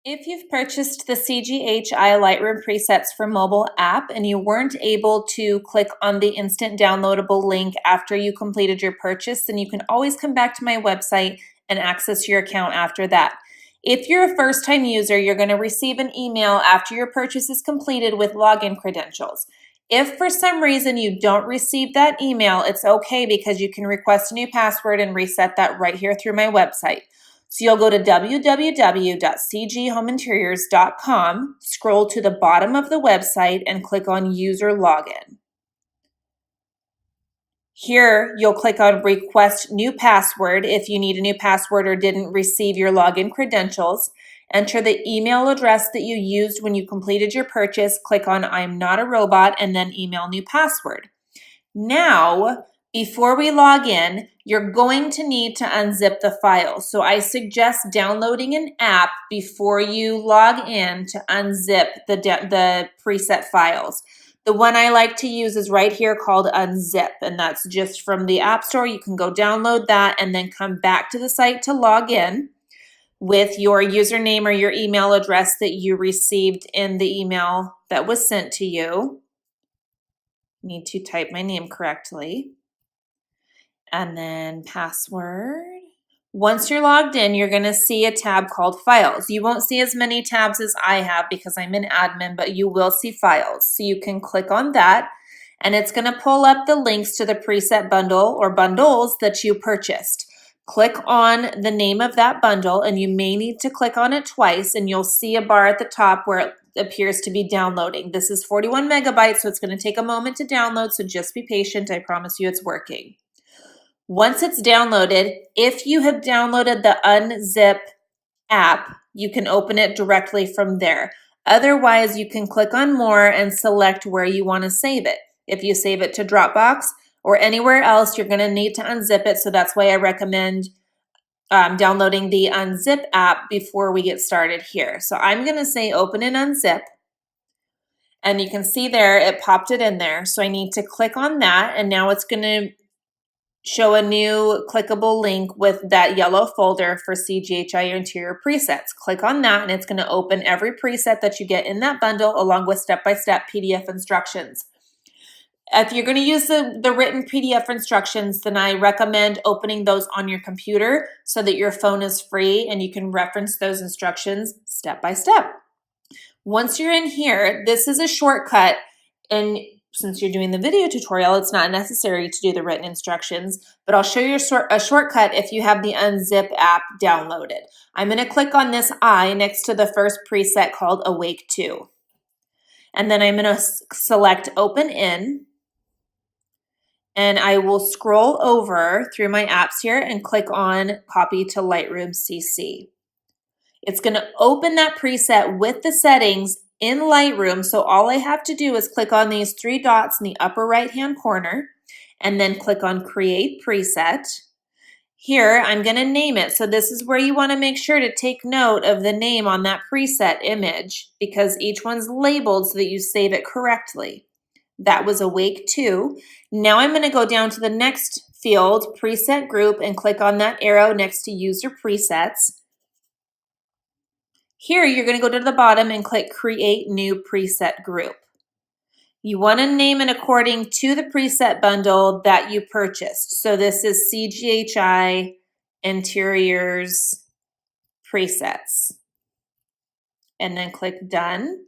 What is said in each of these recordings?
If you've purchased the CGHI Lightroom presets for mobile app and you weren't able to click on the instant downloadable link after you completed your purchase, then you can always come back to my website and access your account after that. If you're a first-time user, you're going to receive an email after your purchase is completed with login credentials. If for some reason you don't receive that email, it's okay because you can request a new password and reset that right here through my website. So you'll go to www.cghomeinteriors.com, scroll to the bottom of the website and click on User Login. Here, you'll click on Request New Password if you need a new password or didn't receive your login credentials. Enter the email address that you used when you completed your purchase, click on I'm not a robot, and then email new password. Now, before we log in, you're going to need to unzip the file. So I suggest downloading an app before you log in to unzip the preset files. The one I like to use is right here called Unzip, and that's just from the App Store. You can go download that and then come back to the site to log in with your username or your email address that you received in the email that was sent to you. Need to type my name correctly. And then password. Once you're logged in, you're going to see a tab called Files. You won't see as many tabs as I have because I'm an admin, but you will see Files. So you can click on that, and it's going to pull up the links to the preset bundle or bundles that you purchased. Click on the name of that bundle, and you may need to click on it twice, and you'll see a bar at the top where it appears to be downloading. This is 41 megabytes, so it's going to take a moment to download, so just be patient. I promise you it's working. Once it's downloaded, if you have downloaded the Unzip app, you can open it directly from there. Otherwise, you can click on More and select where you want to save it. If you save it to Dropbox or anywhere else, you're going to need to unzip it, so that's why I recommend downloading the Unzip app before we get started here. So I'm going to say open and unzip, and you can see there it popped it in there. So I need to click on that, and now it's going to show a new clickable link with that yellow folder for CGHI interior presets. Click on that, and it's going to open every preset that you get in that bundle along with step-by-step PDF instructions. If you're going to use the written PDF instructions, then I recommend opening those on your computer so that your phone is free and you can reference those instructions step by step. Once you're in here, this is a shortcut, and since you're doing the video tutorial, it's not necessary to do the written instructions, but I'll show you a shortcut if you have the Unzip app downloaded. I'm going to click on this eye next to the first preset called Awake 2. And then I'm going to select Open In. And I will scroll over through my apps here and click on Copy to Lightroom CC. It's going to open that preset with the settings in Lightroom. So all I have to do is click on these three dots in the upper right-hand corner and then click on Create Preset. Here, I'm going to name it. So this is where you want to make sure to take note of the name on that preset image because each one's labeled so that you save it correctly. That was Awake 2. Now I'm going to go down to the next field, Preset Group, and click on that arrow next to User Presets. Here, you're going to go to the bottom and click Create New Preset Group. You want to name it according to the preset bundle that you purchased. So this is CGHI Interiors Presets. And then click Done.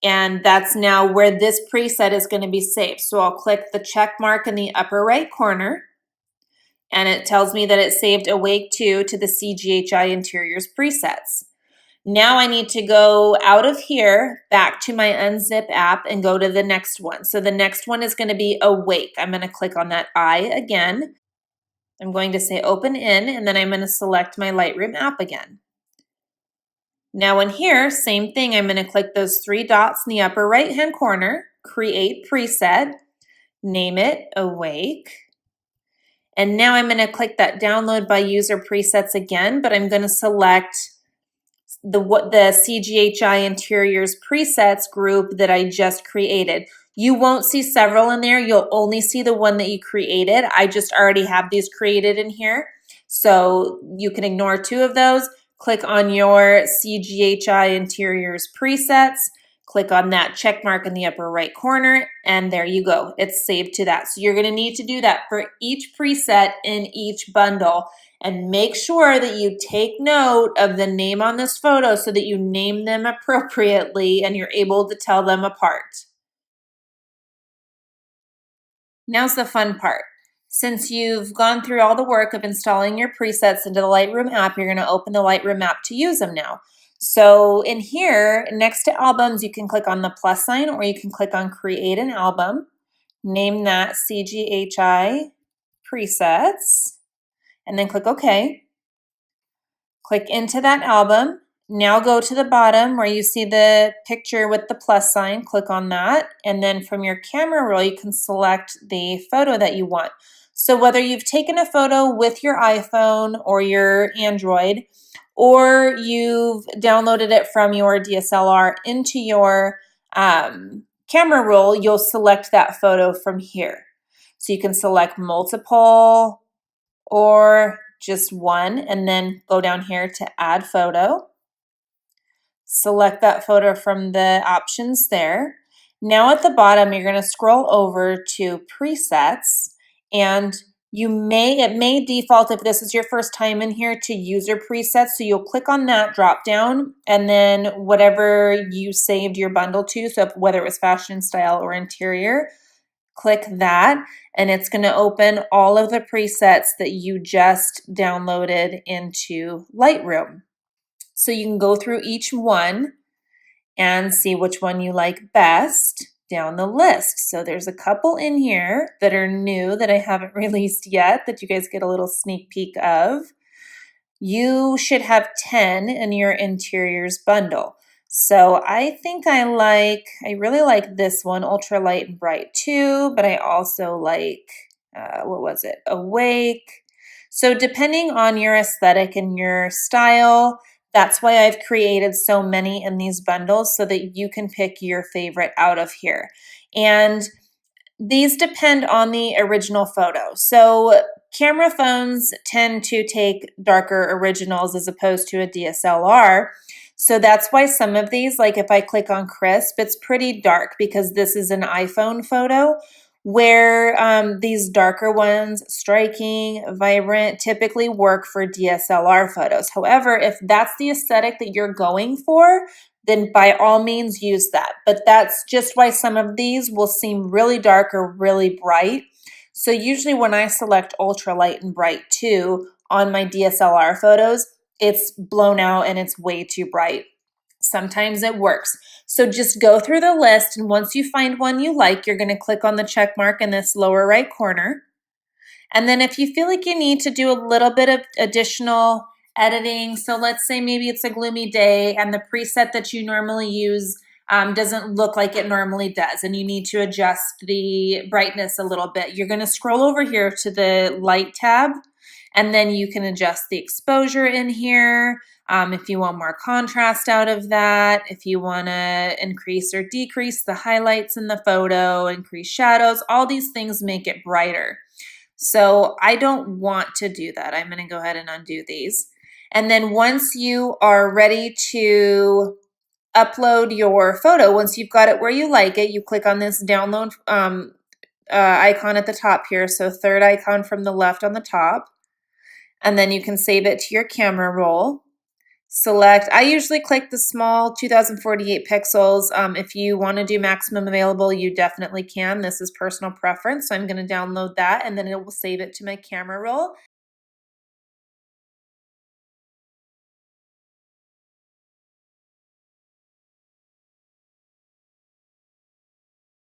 And that's now where this preset is going to be saved. So I'll click the check mark in the upper right corner, and it tells me that it saved Awake 2 to the CGHI Interiors presets. Now I need to go out of here, back to my Unzip app, and go to the next one. So the next one is going to be Awake. I'm going to click on that eye again. I'm going to say Open In, and then I'm going to select my Lightroom app again. Now in here, same thing, I'm going to click those three dots in the upper right-hand corner, Create Preset, name it Awake. And now I'm going to click that Download by User Presets again, but I'm going to select the CGHI Interiors Presets group that I just created. You won't see several in there. You'll only see the one that you created. I just already have these created in here. So you can ignore two of those. click on your CGHI Interiors presets, click on that check mark in the upper right corner, and there you go. It's saved to that. So you're going to need to do that for each preset in each bundle. And make sure that you take note of the name on this photo so that you name them appropriately and you're able to tell them apart. Now's the fun part. Since you've gone through all the work of installing your presets into the Lightroom app, you're going to open the Lightroom app to use them now. So in here, next to albums, you can click on the plus sign or you can click on create an album. Name that CGHI presets and then click OK. Click into that album. Now go to the bottom where you see the picture with the plus sign. Click on that. And then from your camera roll, you can select the photo that you want. So whether you've taken a photo with your iPhone or your Android, or you've downloaded it from your DSLR into your camera roll, you'll select that photo from here. So you can select multiple or just one, and then go down here to add photo. Select that photo from the options there. Now at the bottom, you're going to scroll over to presets, and it may default, if this is your first time in here, to user presets. So you'll click on that drop down, and then whatever you saved your bundle to, so whether it was fashion, style, or interior, click that, and it's going to open all of the presets that you just downloaded into Lightroom. So you can go through each one and see which one you like best down the list. So there's a couple in here that are new that I haven't released yet that you guys get a little sneak peek of. You should have 10 in your interiors bundle. So I think I really like this one, Ultra Light and Bright 2, but I also like, what was it? Awake. So depending on your aesthetic and your style, that's why I've created so many in these bundles so that you can pick your favorite out of here. And these depend on the original photo. So camera phones tend to take darker originals as opposed to a DSLR. So that's why some of these, like if I click on crisp, it's pretty dark because this is an iPhone photo, where these darker ones, striking, vibrant, typically work for DSLR photos. However, if that's the aesthetic that you're going for, then by all means use that. But that's just why some of these will seem really dark or really bright. So usually when I select Ultra Light and Bright 2 on my DSLR photos, it's blown out and it's way too bright. Sometimes it works. So just go through the list, and once you find one you like, you're going to click on the check mark in this lower right corner. And then if you feel like you need to do a little bit of additional editing, so let's say maybe it's a gloomy day and the preset that you normally use doesn't look like it normally does, and you need to adjust the brightness a little bit, you're going to scroll over here to the light tab, and then you can adjust the exposure in here. If you want more contrast out of that, if you want to increase or decrease the highlights in the photo, increase shadows, all these things make it brighter. So I don't want to do that. I'm going to go ahead and undo these. And then once you are ready to upload your photo, once you've got it where you like it, you click on this download icon at the top here. So third icon from the left on the top. And then you can save it to your camera roll. Select, I usually click the small 2048 pixels. If you want to do maximum available, you definitely can. This is personal preference. So I'm going to download that, and then it will save it to my camera roll.